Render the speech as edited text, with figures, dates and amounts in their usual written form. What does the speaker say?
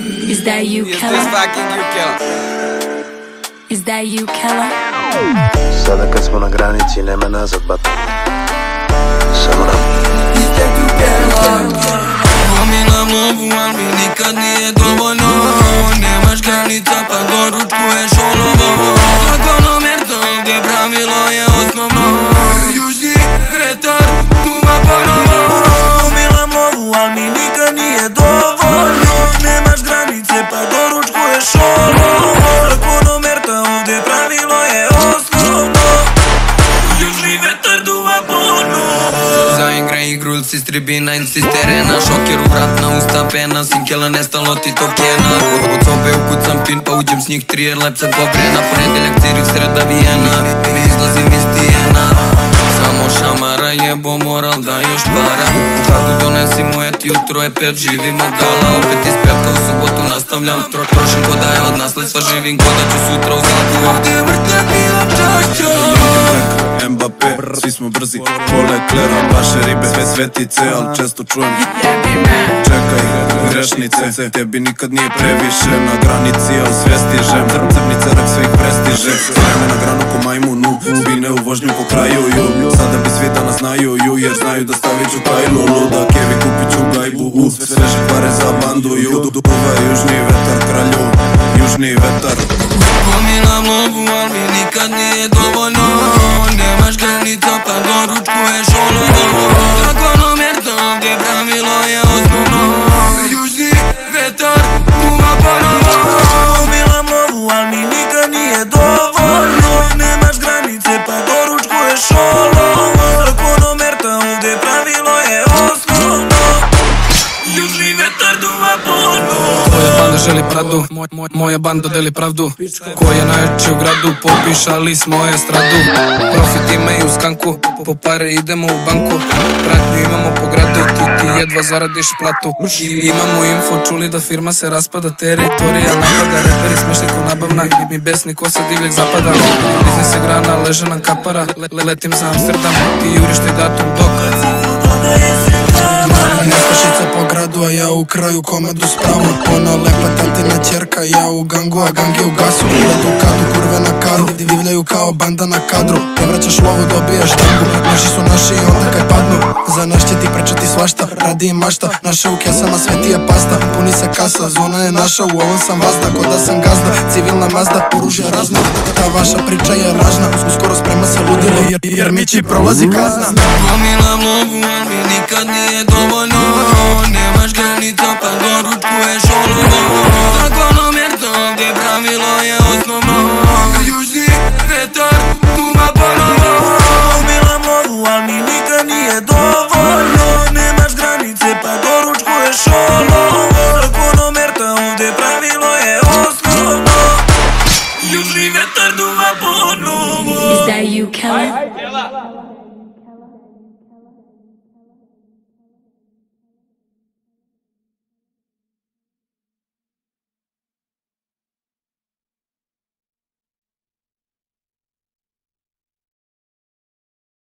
Is that you, Is Keller? this fucking you, Keller? Is that you, Keller? Sada kad smo na granici nema nazad, bata. Samo naprijed. Is that you, Keller? Pominam lovu, al mi nikad nije dovoljno. Nemaš granica pa doručkuješ olovo. Zakonomerno gdje pravilo je osnovno. Južni vetar duva ponovo. Pominam lovu, al mi nikad nije dovoljno. Nemaš granice pa doručkuješ olovo. Zakonomerno ovdje pravilo je osnovno. Južni vetar duva ponovo. Zaigra igru ili si s tribina ili si s terena. Šoker u vrat na usta pena. Sinkela nestalo ti to kjena. Od sobe ukucam pin pa uđem s njih 3 jer lep sam pobrena. Ponedeljak Cirih sreda Vijena. Ne izlazim iz tijena. Samo šamara jebo moral da još para. Kako donesi mu et jutro je 5 živimo gala. Opet iz petka u subotu nastavljam. Trošim ko da je od nasledstva. Živim ko da ću sutra u zlatu. Ovdje vrtak i občašća. Mbappé, svi smo brzi, pole klera, vaše ribe, sve svetice, al često čujem čekaj, grešnice, tebi nikad nije previše, na granici, al sve stižem, crni cerak sve ih prestiže, sveme na granu ko majmunu, zbine u vožnju po kraju, sada bi svi danas znaju, jer znaju da stavit ću kajlu, luda, kevi kupit ću gajbu, sveže pare za bandu, duva južni vetar kralju, južni vetar. Pominam lovu, al mi nikad nije dovoljno. Nemaš granica pa doručkuješ olovo. Zakonomerno gdje pravilo je osnovno. Južni vetar duva ponovo. Pominam lovu, al mi nikad nije dovoljno. Nemaš granice pa doručkuješ olovo. Zakonomerno ovdje pravilo je osnovno. Južni vetar duva ponovo. Moja banda želi pravdu, moja banda deli pravdu. Ko je najjači u gradu, popišali smo estradu. Profit imaju skanku, po pare idemo u banku. Pratnju imamo po gradu, ti jedva zaradiš platu. Imamo info, čuli da firma se raspada. Teritorija napada, reperi smešni ko nabavna. Mi besni ko sa divljeg zapada. Biznis je grana, leže nam kapara. Letim za Amsterdam, ti juriš taj datum dok nestašica po gradu, a ja u kraju komadu spravo. Ona lepa tantina ćerka, ja u gangu, a gang je u gasu. Letu u kadu, kurve na karu, divljaju kao banda na kadru. Ne vraćaš lovu, dobijaš tangu. Naši su naši i onda kad padnu, za nas će ti pričati svašta. Radi i mašta, naša u kesama sve ti je pasta. Puni se kasa, zona je naša, u ovom sam vazda. Ko da sam gazda, civilna mazda, oružje razno. Ta vaša priča je ražna, uskoro sprema se ludilo, jer mići prolazi kazna. Pominam lovu, al mi nikad nije dovoljno. Nemaš granica pa doručkuješ olovo. Zakonomerno gdje pravilo je osnovno. Južni vetar duva ponovo. Pominam lovu, al mi nikad nije dovoljno. Nemaš granice pa doručkuješ olovo. Zakonomerno ovdje pravilo je osnovno. Južni vetar duva ponovo. Is that you, Keller?